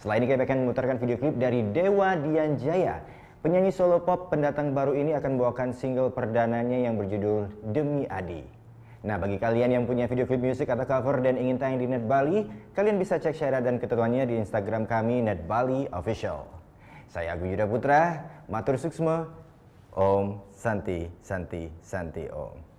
Setelah ini kami akan memutarkan video klip dari Dewa Dian Jaya. Penyanyi solo pop pendatang baru ini akan membawakan single perdananya yang berjudul Demi Adi. Nah, bagi kalian yang punya video klip musik atau cover dan ingin tayang di Net Bali, kalian bisa cek syarat dan ketentuannya di Instagram kami Net Bali Official. Saya Agung Yuda Putra, matur suksma, Om Santi Santi Santi Om.